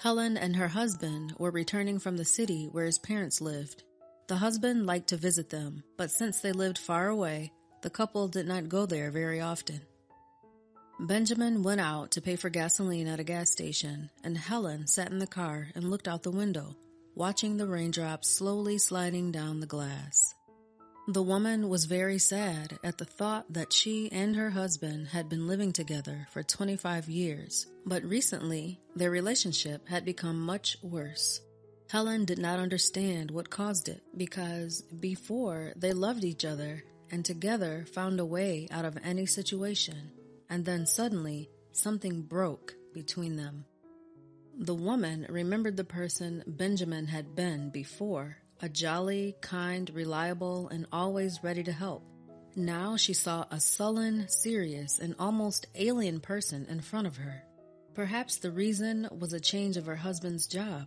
Helen and her husband were returning from the city where his parents lived. The husband liked to visit them, but since they lived far away, the couple did not go there very often. Benjamin went out to pay for gasoline at a gas station, and Helen sat in the car and looked out the window, watching the raindrops slowly sliding down the glass. The woman was very sad at the thought that she and her husband had been living together for 25 years, but recently their relationship had become much worse. Helen did not understand what caused it, because before they loved each other and together found a way out of any situation, and then suddenly something broke between them. The woman remembered the person Benjamin had been before, a jolly, kind, reliable, and always ready to help. Now she saw a sullen, serious, and almost alien person in front of her. Perhaps the reason was a change of her husband's job.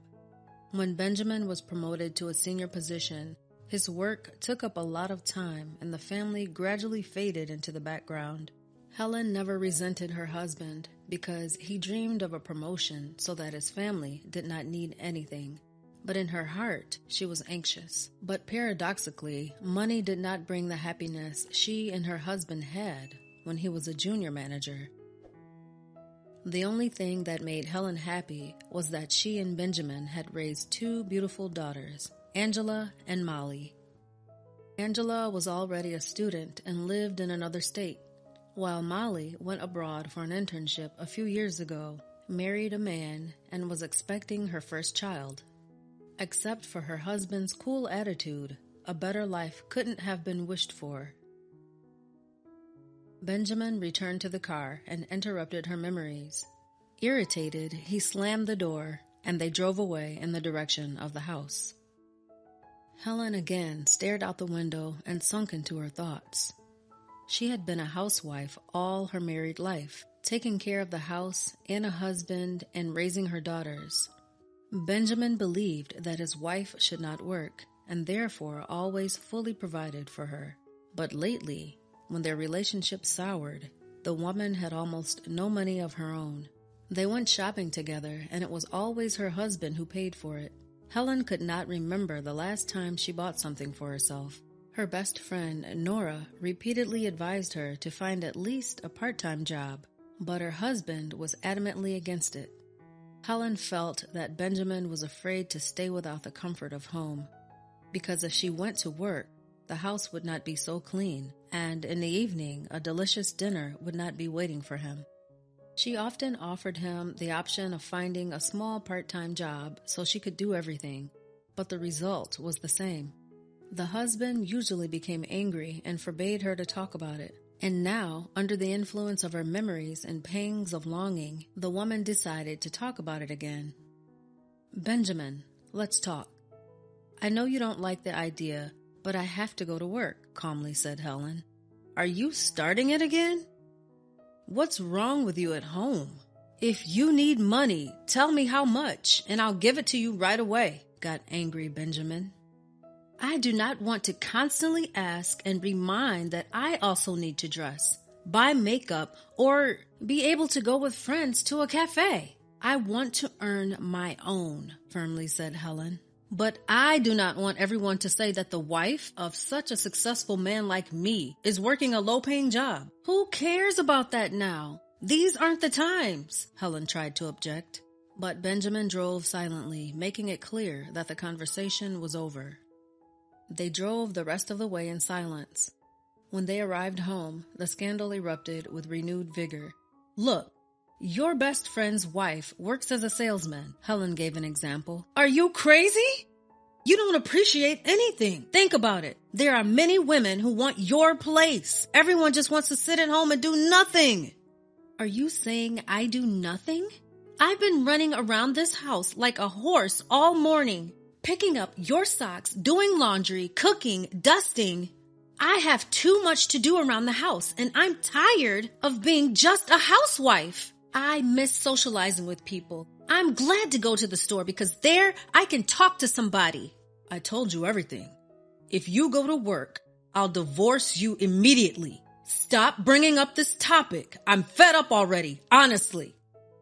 When Benjamin was promoted to a senior position, his work took up a lot of time and the family gradually faded into the background. Helen never resented her husband because he dreamed of a promotion so that his family did not need anything. But in her heart, she was anxious. But paradoxically, money did not bring the happiness she and her husband had when he was a junior manager. The only thing that made Helen happy was that she and Benjamin had raised two beautiful daughters, Angela and Molly. Angela was already a student and lived in another state, while Molly went abroad for an internship a few years ago, married a man, and was expecting her first child. Except for her husband's cool attitude, a better life couldn't have been wished for. Benjamin returned to the car and interrupted her memories. Irritated, he slammed the door, and they drove away in the direction of the house. Helen again stared out the window and sunk into her thoughts. She had been a housewife all her married life, taking care of the house and a husband and raising her daughters. Benjamin believed that his wife should not work, and therefore always fully provided for her. But lately, when their relationship soured, the woman had almost no money of her own. They went shopping together, and it was always her husband who paid for it. Helen could not remember the last time she bought something for herself. Her best friend, Nora, repeatedly advised her to find at least a part-time job, but her husband was adamantly against it. Helen felt that Benjamin was afraid to stay without the comfort of home, because if she went to work, the house would not be so clean, and in the evening, a delicious dinner would not be waiting for him. She often offered him the option of finding a small part-time job so she could do everything, but the result was the same. The husband usually became angry and forbade her to talk about it. And now, under the influence of her memories and pangs of longing, the woman decided to talk about it again. "Benjamin, let's talk. I know you don't like the idea, but I have to go to work," calmly said Helen. "Are you starting it again? What's wrong with you at home? If you need money, tell me how much, and I'll give it to you right away," got angry Benjamin. "I do not want to constantly ask and remind that I also need to dress, buy makeup, or be able to go with friends to a cafe. I want to earn my own," firmly said Helen. "But I do not want everyone to say that the wife of such a successful man like me is working a low-paying job. Who cares about that now? These aren't the times," Helen tried to object. But Benjamin drove silently, making it clear that the conversation was over. They drove the rest of the way in silence. When they arrived home, the scandal erupted with renewed vigor. "Look, your best friend's wife works as a salesman," Helen gave an example. "Are you crazy? You don't appreciate anything. Think about it. There are many women who want your place. Everyone just wants to sit at home and do nothing." "Are you saying I do nothing? I've been running around this house like a horse all morning, picking up your socks, doing laundry, cooking, dusting. I have too much to do around the house, and I'm tired of being just a housewife. I miss socializing with people. I'm glad to go to the store because there I can talk to somebody." "I told you everything. If you go to work, I'll divorce you immediately. Stop bringing up this topic. I'm fed up already, honestly."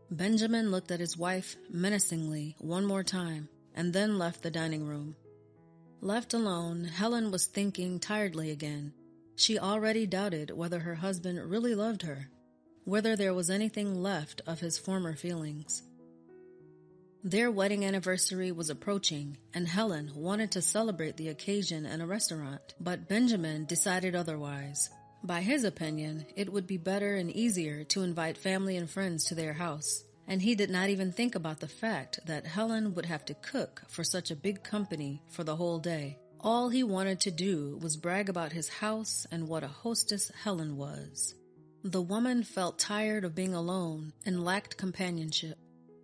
Benjamin looked at his wife menacingly one more time and then left the dining room. Left alone, Helen was thinking tiredly again. She already doubted whether her husband really loved her, whether there was anything left of his former feelings. Their wedding anniversary was approaching, and Helen wanted to celebrate the occasion in a restaurant, but Benjamin decided otherwise. By his opinion, it would be better and easier to invite family and friends to their house, and he did not even think about the fact that Helen would have to cook for such a big company for the whole day. All he wanted to do was brag about his house and what a hostess Helen was. The woman felt tired of being alone and lacked companionship.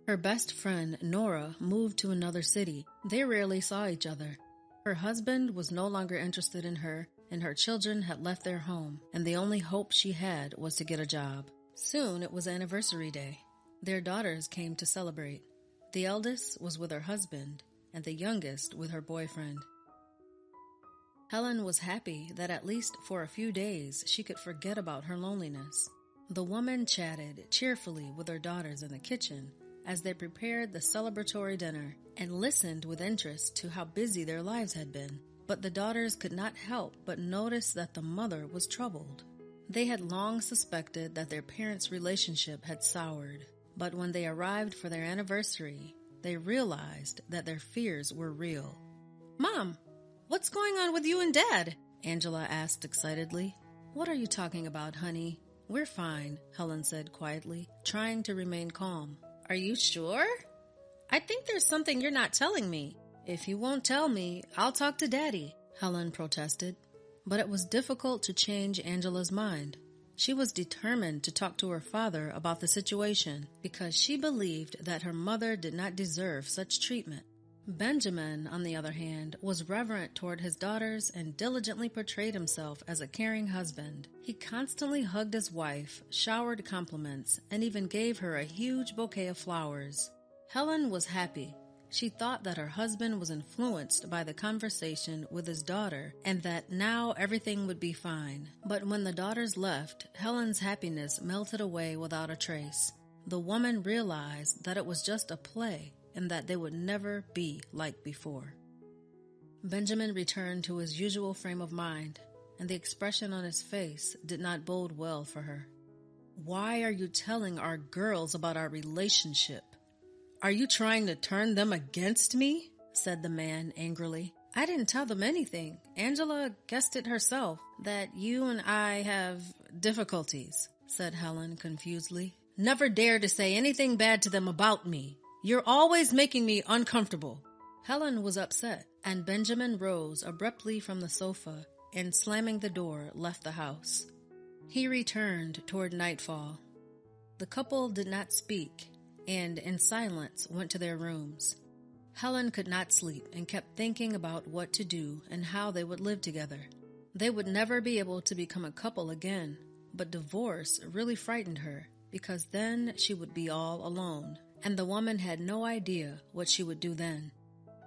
Her best friend, Nora, moved to another city. They rarely saw each other. Her husband was no longer interested in her, and her children had left their home, and the only hope she had was to get a job. Soon it was anniversary day. Their daughters came to celebrate. The eldest was with her husband, and the youngest with her boyfriend. Helen was happy that at least for a few days she could forget about her loneliness. The woman chatted cheerfully with her daughters in the kitchen as they prepared the celebratory dinner and listened with interest to how busy their lives had been. But the daughters could not help but notice that the mother was troubled. They had long suspected that their parents' relationship had soured, but when they arrived for their anniversary, they realized that their fears were real. "Mom, what's going on with you and Dad?" Angela asked excitedly. "What are you talking about, honey? We're fine," Helen said quietly, trying to remain calm. "Are you sure? I think there's something you're not telling me." "If you won't tell me, I'll talk to Daddy," Helen protested. But it was difficult to change Angela's mind. She was determined to talk to her father about the situation because she believed that her mother did not deserve such treatment. Benjamin, on the other hand, was reverent toward his daughters and diligently portrayed himself as a caring husband. He constantly hugged his wife, showered compliments, and even gave her a huge bouquet of flowers. Helen was happy. She thought that her husband was influenced by the conversation with his daughter and that now everything would be fine. But when the daughters left, Helen's happiness melted away without a trace. The woman realized that it was just a play and that they would never be like before. Benjamin returned to his usual frame of mind, and the expression on his face did not bode well for her. "Why are you telling our girls about our relationship? Are you trying to turn them against me?" said the man angrily. "I didn't tell them anything. Angela guessed it herself, that you and I have difficulties," said Helen confusedly. "Never dare to say anything bad to them about me. You're always making me uncomfortable." Helen was upset, and Benjamin rose abruptly from the sofa and, slamming the door, left the house. He returned toward nightfall. The couple did not speak, and in silence went to their rooms. Helen could not sleep and kept thinking about what to do and how they would live together. They would never be able to become a couple again, but divorce really frightened her because then she would be all alone, and the woman had no idea what she would do then.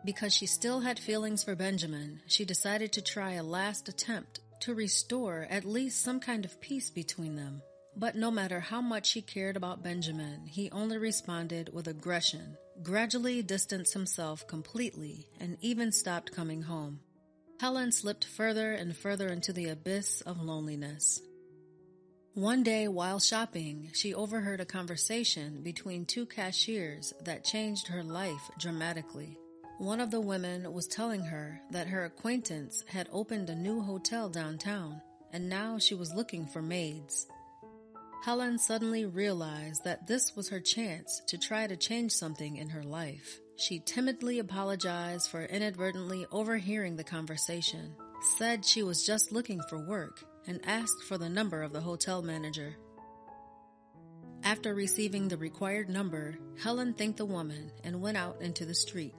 Because she still had feelings for Benjamin, she decided to try a last attempt to restore at least some kind of peace between them. But no matter how much she cared about Benjamin, he only responded with aggression, gradually distanced himself completely, and even stopped coming home. Helen slipped further and further into the abyss of loneliness. One day while shopping, she overheard a conversation between two cashiers that changed her life dramatically. One of the women was telling her that her acquaintance had opened a new hotel downtown, and now she was looking for maids. Helen suddenly realized that this was her chance to try to change something in her life. She timidly apologized for inadvertently overhearing the conversation, said she was just looking for work, and asked for the number of the hotel manager. After receiving the required number, Helen thanked the woman and went out into the street.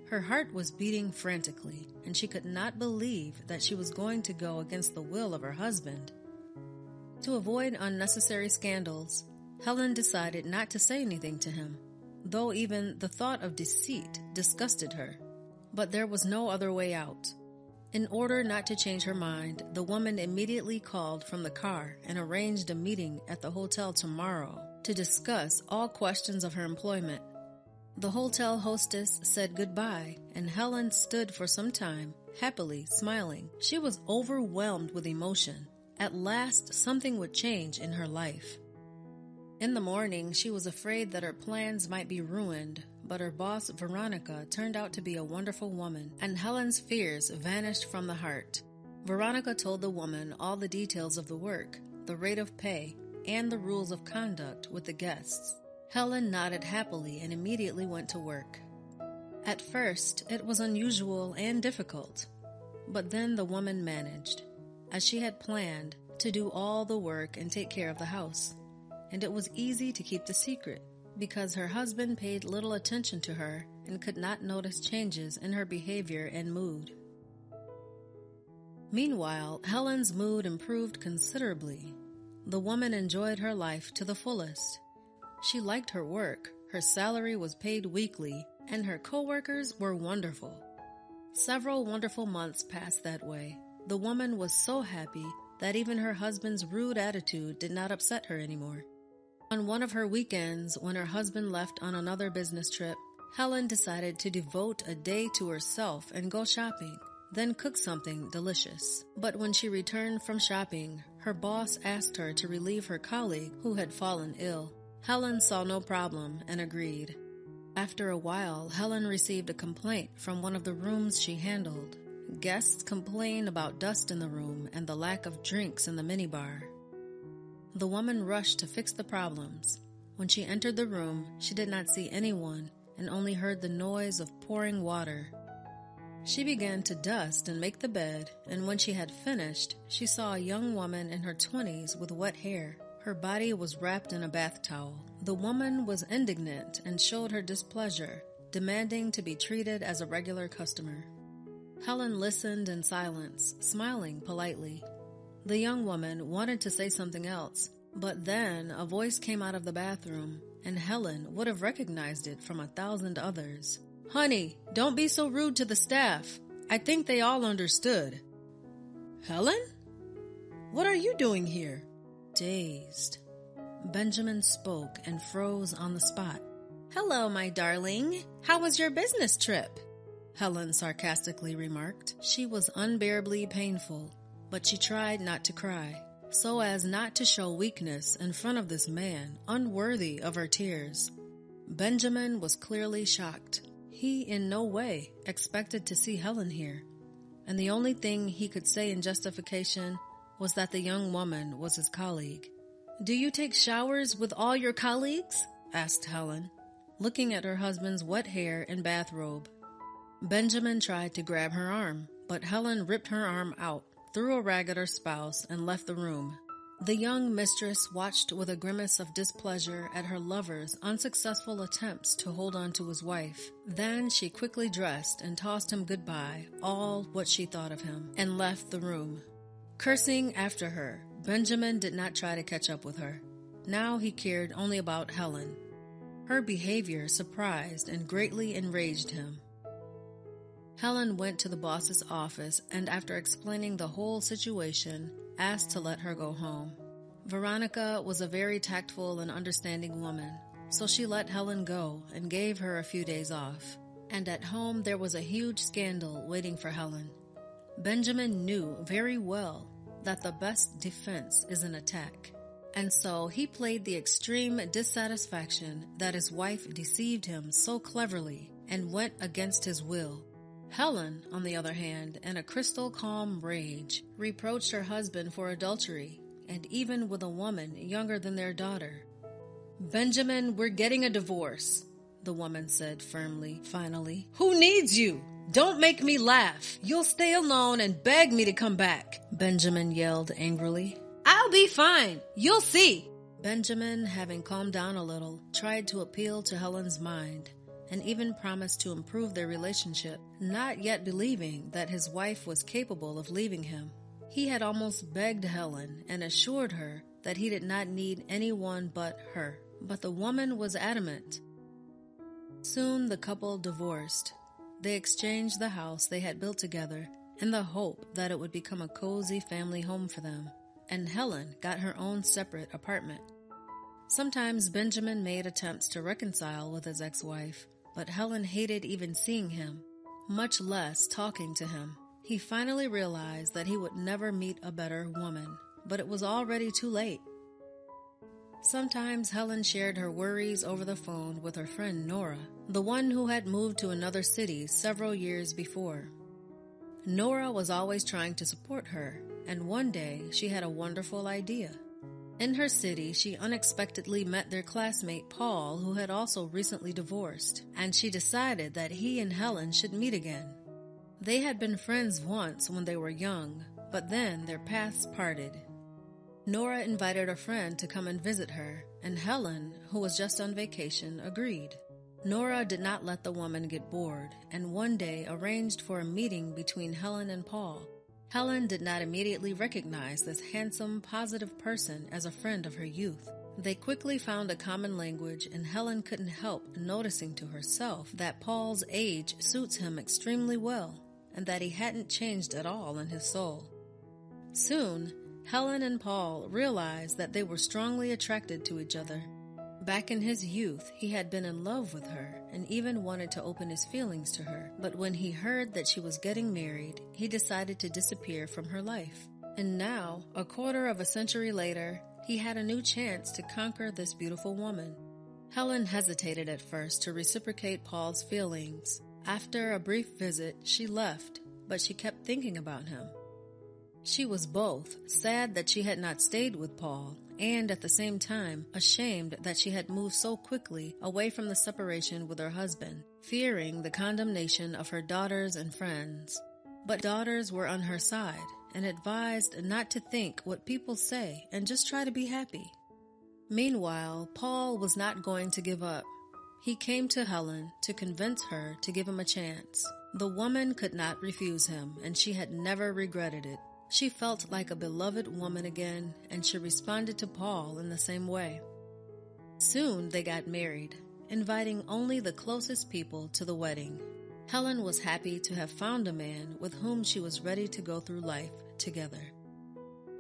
Her heart was beating frantically, and she could not believe that she was going to go against the will of her husband. To avoid unnecessary scandals, Helen decided not to say anything to him, though even the thought of deceit disgusted her. But there was no other way out. In order not to change her mind, the woman immediately called from the car and arranged a meeting at the hotel tomorrow to discuss all questions of her employment. The hotel hostess said goodbye, and Helen stood for some time, happily smiling. She was overwhelmed with emotion. At last, something would change in her life. In the morning, she was afraid that her plans might be ruined, but her boss, Veronica, turned out to be a wonderful woman, and Helen's fears vanished from the heart. Veronica told the woman all the details of the work, the rate of pay, and the rules of conduct with the guests. Helen nodded happily and immediately went to work. At first, it was unusual and difficult, but then the woman managed, as she had planned, to do all the work and take care of the house. And it was easy to keep the secret, because her husband paid little attention to her and could not notice changes in her behavior and mood. Meanwhile, Helen's mood improved considerably. The woman enjoyed her life to the fullest. She liked her work, her salary was paid weekly, and her co-workers were wonderful. Several wonderful months passed that way. The woman was so happy that even her husband's rude attitude did not upset her anymore. On one of her weekends, when her husband left on another business trip, Helen decided to devote a day to herself and go shopping, then cook something delicious. But when she returned from shopping, her boss asked her to relieve her colleague who had fallen ill. Helen saw no problem and agreed. After a while, Helen received a complaint from one of the rooms she handled. Guests complained about dust in the room and the lack of drinks in the minibar. The woman rushed to fix the problems. When she entered the room, she did not see anyone and only heard the noise of pouring water. She began to dust and make the bed, and when she had finished, she saw a young woman in her 20s with wet hair. Her body was wrapped in a bath towel. The woman was indignant and showed her displeasure, demanding to be treated as a regular customer. Helen listened in silence, smiling politely. The young woman wanted to say something else, but then a voice came out of the bathroom, and Helen would have recognized it from 1,000 others. "Honey, don't be so rude to the staff. I think they all understood." "Helen? What are you doing here?" Dazed, Benjamin spoke and froze on the spot. "Hello, my darling. How was your business trip?" Helen sarcastically remarked. She was unbearably painful, but she tried not to cry, so as not to show weakness in front of this man, unworthy of her tears. Benjamin was clearly shocked. He in no way expected to see Helen here, and the only thing he could say in justification was that the young woman was his colleague. "Do you take showers with all your colleagues?" asked Helen, looking at her husband's wet hair and bathrobe. Benjamin tried to grab her arm, but Helen ripped her arm out, threw a rag at her spouse, and left the room. The young mistress watched with a grimace of displeasure at her lover's unsuccessful attempts to hold on to his wife. Then she quickly dressed and tossed him goodbye, all what she thought of him, and left the room. Cursing after her, Benjamin did not try to catch up with her. Now he cared only about Helen. Her behavior surprised and greatly enraged him. Helen went to the boss's office and, after explaining the whole situation, asked to let her go home. Veronica was a very tactful and understanding woman, so she let Helen go and gave her a few days off. And at home there was a huge scandal waiting for Helen. Benjamin knew very well that the best defense is an attack, and so he played the extreme dissatisfaction that his wife deceived him so cleverly and went against his will. Helen, on the other hand, in a crystal calm rage, reproached her husband for adultery, and even with a woman younger than their daughter. "Benjamin, we're getting a divorce," the woman said firmly, finally. "Who needs you? Don't make me laugh. You'll stay alone and beg me to come back," Benjamin yelled angrily. "I'll be fine. You'll see." Benjamin, having calmed down a little, tried to appeal to Helen's mind, and even promised to improve their relationship, not yet believing that his wife was capable of leaving him. He had almost begged Helen and assured her that he did not need anyone but her, but the woman was adamant. Soon the couple divorced. They exchanged the house they had built together in the hope that it would become a cozy family home for them, and Helen got her own separate apartment. Sometimes Benjamin made attempts to reconcile with his ex-wife, but Helen hated even seeing him, much less talking to him. He finally realized that he would never meet a better woman, but it was already too late. Sometimes Helen shared her worries over the phone with her friend Nora, the one who had moved to another city several years before. Nora was always trying to support her, and one day she had a wonderful idea. In her city, she unexpectedly met their classmate Paul, who had also recently divorced, and she decided that he and Helen should meet again. They had been friends once when they were young, but then their paths parted. Nora invited a friend to come and visit her, and Helen, who was just on vacation, agreed. Nora did not let the woman get bored, and one day arranged for a meeting between Helen and Paul. Helen did not immediately recognize this handsome, positive person as a friend of her youth. They quickly found a common language, and Helen couldn't help noticing to herself that Paul's age suits him extremely well, and that he hadn't changed at all in his soul. Soon, Helen and Paul realized that they were strongly attracted to each other. Back in his youth, he had been in love with her and even wanted to open his feelings to her. But when he heard that she was getting married, he decided to disappear from her life. And now, a quarter of a century later, he had a new chance to conquer this beautiful woman. Helen hesitated at first to reciprocate Paul's feelings. After a brief visit, she left, but she kept thinking about him. She was both sad that she had not stayed with Paul, and at the same time ashamed that she had moved so quickly away from the separation with her husband, fearing the condemnation of her daughters and friends. But daughters were on her side and advised not to think what people say and just try to be happy. Meanwhile, Paul was not going to give up. He came to Helen to convince her to give him a chance. The woman could not refuse him, and she had never regretted it. She felt like a beloved woman again, and she responded to Paul in the same way. Soon they got married, inviting only the closest people to the wedding. Helen was happy to have found a man with whom she was ready to go through life together.